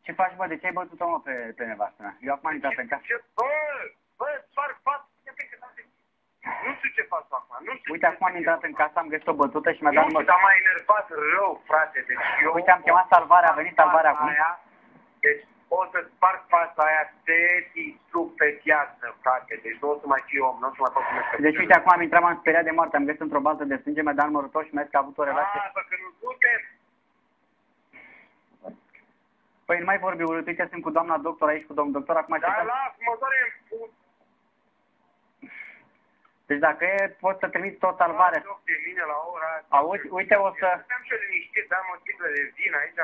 Ce faci, bă? De ce ai bătut-o, mă, pe nevastă mea? Eu acum am intrat în casă. Bă, sparg față. Nu știu ce fac acum. Uite, acum am intrat în casă, am găsit o bătută și mi-a dat număr. Nu știu, dar m-a enervat rău, frate. Deci eu... Uite, am chemat salvarea, a venit salvarea acum. Deci o să sparg fața aia, te distrug pe viață, frate. Deci nu o să mai fiu om, nu o să mai fac cum este. Deci uite, acum am intrat, m-am speriat de moarte, am găsit într-o baltă de sânge, mi-a dat numărul tău și mi-a zis că a avut o relație. Bă, că nu suntem. Păi nu mai vorbi urât, uite, sunt cu doamna doctor aici, cu domnul doctor, acum... Da, las, mă doare în put. Deci dacă e, pot să trimit tot salvare. De mine la ora aia. Auzi, uite, o să... Am și eu liniștit, am o sticlă de vin aici.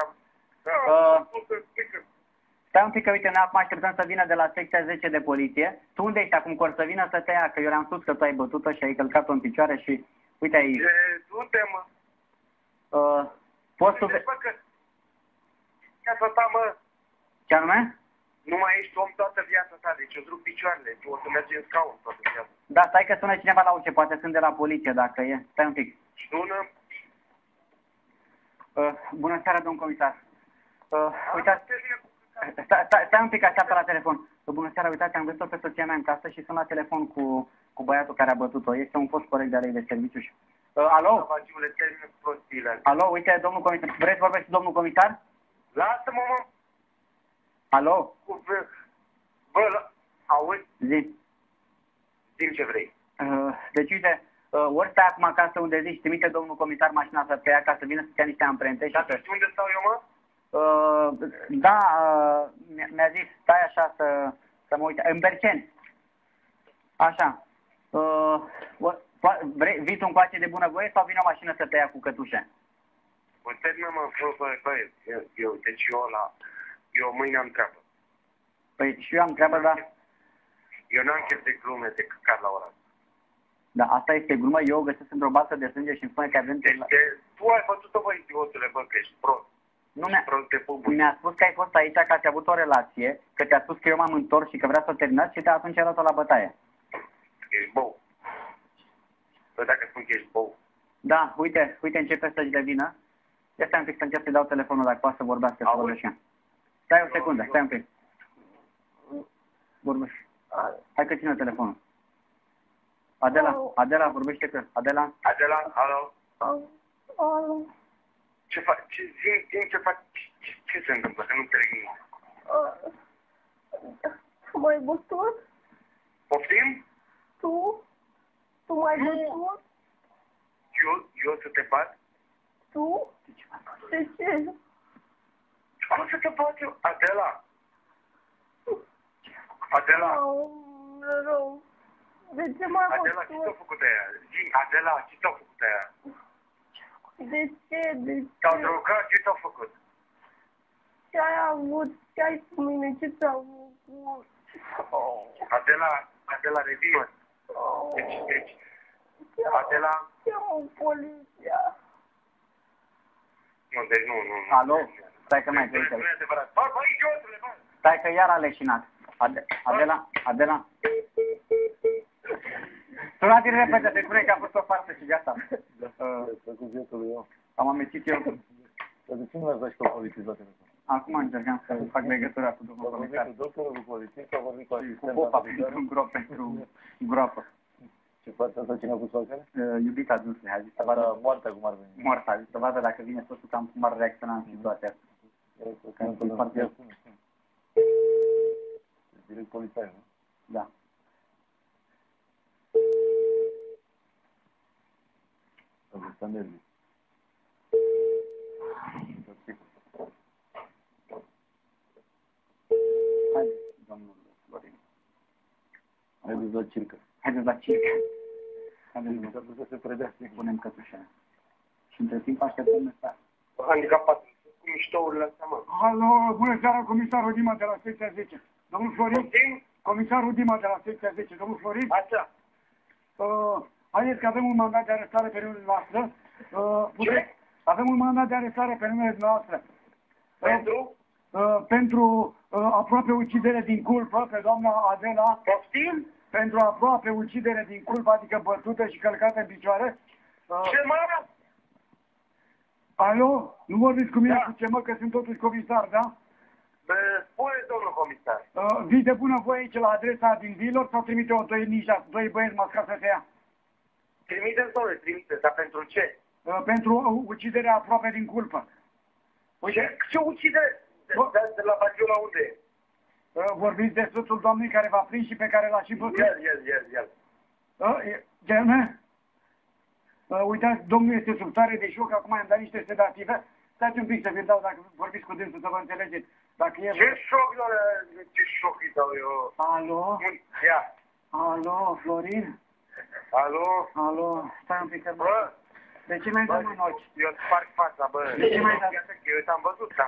Stai un pic că, uite, noi acum așteptăm să vină de la secția 10 de poliție. Tu unde ești acum? Că să vină să te ia, că eu le-am spus că tu ai bătut-o și ai călcat-o în picioare și... Uite aici. Du-te, mă. Poți să... Viața ta, mă. Ce anume? Nu mai ești om toată viața ta, deci eu rup picioarele, tu o să mergi în scaun toată viața. Da, stai că sună cineva la ușă, poate sunt de la poliție, dacă e. Stai un pic. Sună. Bună seara, domn comisar. Uitați, stai un pic, așteaptă la telefon. Bună seara, uitați, am găsit-o pe soția mea în casă și sunt la telefon cu băiatul care a bătut-o. Este un post corect de alei de serviciu și... Alo? Alo, uite, domnul comisar. Vreți să vorbești cu domnul comisar? Lasă-mă, mă. Alo? Bă, auzi? Zi. Zi ce vrei. Deci, uite, ori stai acum acasă unde zici, trimite domnul comisar mașina să te ia ca să vină să-ți ia niște amprente. Dar știi unde stau eu, mă? Da, mi-a zis, stai așa să mă uite. În Berceni. Așa. Vii tu încoace de bunăvoie sau vine o mașină să te ia cu cătușe? Bă, termină, mă, deci eu mâine am treabă. Păi și eu am treabă, dar... Eu n-am chef de glume de căcat la ora asta. Da, asta este glumă, eu o găsesc într-o baltă de sânge și îmi spune că ai venit... Deci tu ai făcut-o, bă, idiotule, bă, că ești prost. Nu mi-a spus că ai fost aici, că ați avut o relație, că ți-a spus că eu m-am întors și că vrea să o terminați și atunci ai luat-o la bătaie. Ești bou. Bă, dacă spun că ești bou. Da, uite, începe să-și devină. Ia stai un pic să încerc să-i dau telefonul dacă poate să vorbească, să vorbește. Stai o secundă, stai un pic. Vorbește. Hai că ține telefonul. Adela, vorbește că. Adela, alo. Alo. Ce faci? Ce faci? Ce se întâmplă? Că nu înțeleg nimic. Tu m-ai bătut? Poftim? Tu m-ai bătut? Eu să te bat? Tu? De ce? Cum să te bat eu? Adela! Rău. De ce m-ai bătut? Adela, ce ți-a făcut aia? Zi, Adela, ce ți-a făcut aia? De ce? Te-au drogat? Ce ți-au făcut? Ce ai avut? Ce ai cu mine? Ce ți-au făcut? Adela, revină. Deci, Adela... Cheamă poliția. Nu, deci nu. Alo? Stai că mai trăiește. Nu e adevărat. Bă, idiotule, bă! Stai că iar a leșinat. Adela. Sunați-l repede, te spune că a fost o farsă și gata. Am amețit eu. De ce nu l-ați dat și pe poliție la telefon? Acum încercam să fac legătura cu domnul comisar. Cu doctorul, cu poliție, sau vorbit cu asistenta? Cu popa pentru groapă. Ce face asta? Cine a pus soacele? Iubita dânsului, a zis să vadă moartea cum ar veni. Moartea, a zis să vadă dacă vine soțul cam cum ar reacționa în situația asta. Direct polițai, nu? Da. Asta nervii. Hai, domnul Florin. Haideți la circă. Haideți să se predea să-i punem cătușa. Și între timp așteptăm mesaj. Handicapat cu miștourile astea, mă. Alo, bună seara, comisarul Dima de la secția 10. Domnul Florin? Comisarul Dima de la secția 10. Domnul Florin? Așa. Haideți că avem un mandat de arestare pe numele noastră. Ce? Avem un mandat de arestare pe numele noastră. Pentru? Pentru aproape ucidere din culpă pe doamna Adela. Poftim? Pentru aproape ucidere din culpă, adică bătută și călcată în picioare. Ce mă? Alo? Nu vorbiți cu mine cu ce mă, că sunt totuși comisar, da? Spune, domnul comisar. Vii de bunăvoie aici la adresa din Vilor sau trimite doi băieți mascați să te ia? Trimiteți, domnule, trimiteți, dar pentru ce? Pentru uciderea aproape din culpă. Ce ucide? De la Bagiu la unde e? Vorbiți de soțul doamnei care v-a prins și pe care l-a și bătut? El. Uitați, domnul este sub stare de șoc, acum am dat niște sedative. Stați un pic să vi-l dau dacă vorbiți cu dânsul să vă înțelegeți. Dacă e... Ce șoc, doamne, ce șoc îi dau eu? Alo? Ia. Alo, Florin? Alo? Alo, stai un pic că... Bă? De ce mi-ai dat în ochi? Eu îți sparg fața, bă. De ce mi-ai dat? Eu te-am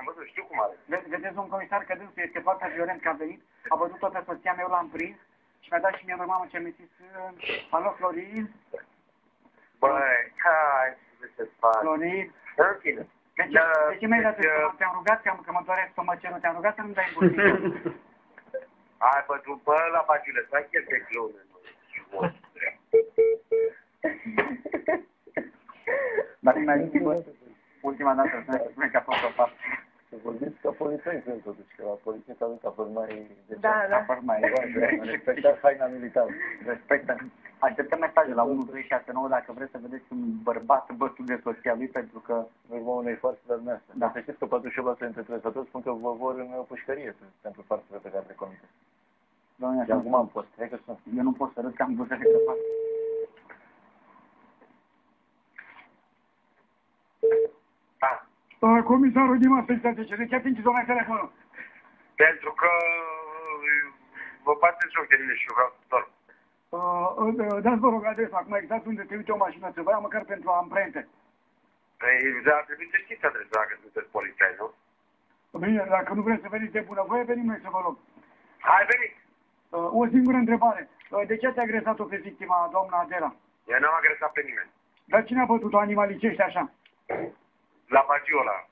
văzut, știu cum are. Vedeți, un comisar, că dânsul este foarte violent, că a venit, a văzut-o pe soția mea, eu l-am prins și mi-a dat și mie, mamă, ce mi-a zis, alo, Florin? Băi, hai să se fac. Florin? În fine. De ce mi-ai dat în te-am rugat, că mă doresc stomacerul, te-am rugat să nu-mi dai în burtică. Hai, bă, după la Bagiule, stai chiar de glume, mă. Dar mi-a zis, bă, ultima dată să spune că a fost o faptă. Să vorbiți ca polițai, totuși, că la poliție s-a dus a fost mai... A fost mai... Respectați haina militară. Respectă. Așteptăm mesaje la 1269 dacă vreți să vedeți un bărbat bătut de soția lui, pentru că... În urma unei farse de dumneavoastră. Da. Dar să știți că 48% dintre telespectatori spun că vă vor în pușcărie pentru farsele pe care le comiteți. Doamne, Și acum am fost. Hai că sunt. eu nu pot să râd că am buzele să fac. Da. Comisarul Dima să-i stea de ce atingeți domnule telefonul? Pentru că vă bate joc de mine și eu vreau să dorm. Dați vă rog adresa, acum exact unde trimite o mașină să vă ia măcar pentru amprente. Păi, dar trebuie să știți adresa dacă sunteți polițai, nu? Bine, dacă nu vreți să veniți de bunăvoie, venim noi să vă rog. Hai, veniți! O singură întrebare. De ce ați agresat-o pe victima, doamna Adela? Eu n-am agresat pe nimeni. Dar cine a bătut-o animalicește așa? La Bagiola.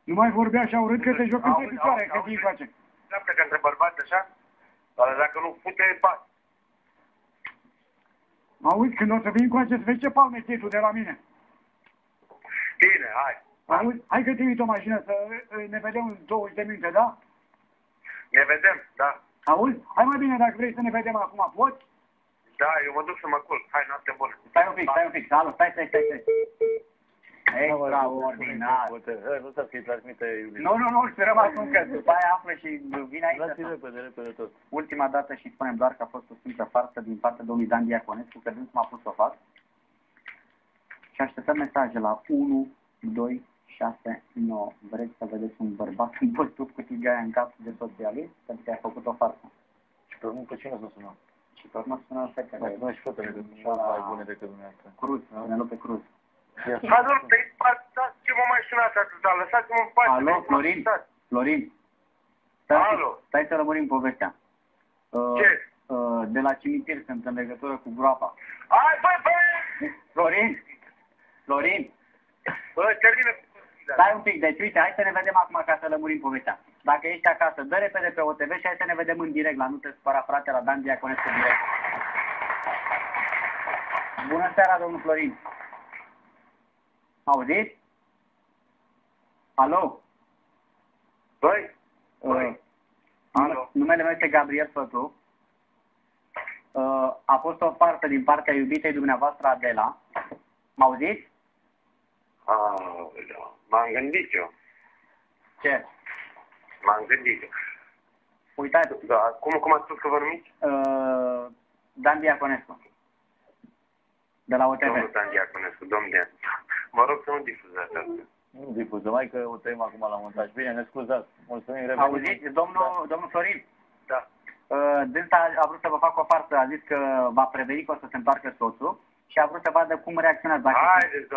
Nu mai vorbea așa urât că te joc în picioare, că ți-i face. Dreaptă că între bărbați așa? Dar dacă nu pute, bat. Auzi, când o să vin cu acest, vezi ce palme ții tu de la mine? Bine, hai. Auzi, hai că trimit o mașină să ne vedem în 20 de minute, da? Ne vedem, da. Auzi? Hai mai bine dacă vrei să ne vedem acum, poți? Da, eu mă duc să mă culc. Hai, noapte bună. Stai un pic, alo, stai. Extraordinar. Nu stați că îi transmite iubire. Nu, să rămas încă, după aia află și vine aici. Dați repede tot. Ultima dată și spunem doar că a fost o simplă farsă din partea domnului Dan Diaconescu, că dânsul m-a pus să o fac. Și așteptăm mesaje la 1, 2, 6, 9. Vreți să vedeți un bărbat bătut cu tigaia în cap de soția lui? Pentru că a făcut o farsă. Și pe urmă, pe cine să sunăm? Și pe urmă sună fetele. Noi și fetele, că sunt mai bune decât dumneavoastră. Cruz, Penelope Cruz. Alo, ce mă mai sunați atâta? Lăsați-mă în pace. Alo, Florin. Stai să lămurim povestea. Ce? De la cimitir sunt în legătură cu groapa. Hai, băi! Florin. Bă, termină. Stai un pic, deci uite, hai să ne vedem acum ca să lămurim povestea. Dacă ești acasă, dă repede pe OTV și hai să ne vedem în direct la Nu te spăra, frate, la Dan Diaconescu direct. Bună seara, domnul Florin. Auziți? Alo? Băi? Alo? Numele meu este Gabriel Fătu. A fost o farsă din partea iubitei dumneavoastră, Adela. M-auziți? M-am gândit eu. Ce? M-am gândit eu. Uitați. Da, cum ați spus că vă numiți? Dan Diaconescu. De la OTV. Domnul Dan Diaconescu, domnul Dan. Mă rog să nu difuzați asta. Nu difuzăm, hai că o tăiem acum la montaj. Bine, ne scuzați. Mulțumim, revenim. Auziți, domnul Florin? Da. Dânsa a vrut să vă facă o farsă, a zis că va preveni că o să se întoarcă soțul și a vrut să vadă cum reacționați. Haideți,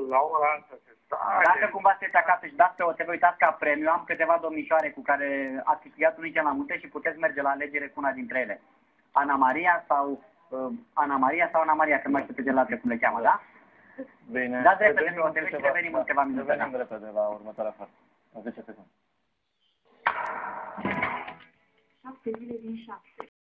la ora asta se stai. Dacă cumva sunteți acasă și dați pe OTV, uitați ca premiu, am câteva domnișoare cu care ați câștigat un weekend la munte și puteți merge la alegere cu una dintre ele. Ana Maria, că nu mai știu pe celelalte cum le cheamă, da? Bine. Dați repede pe OTV și revenim în câteva minute. Revenim repede la următoarea farsă. În 10 secunde. 7 zile din 7.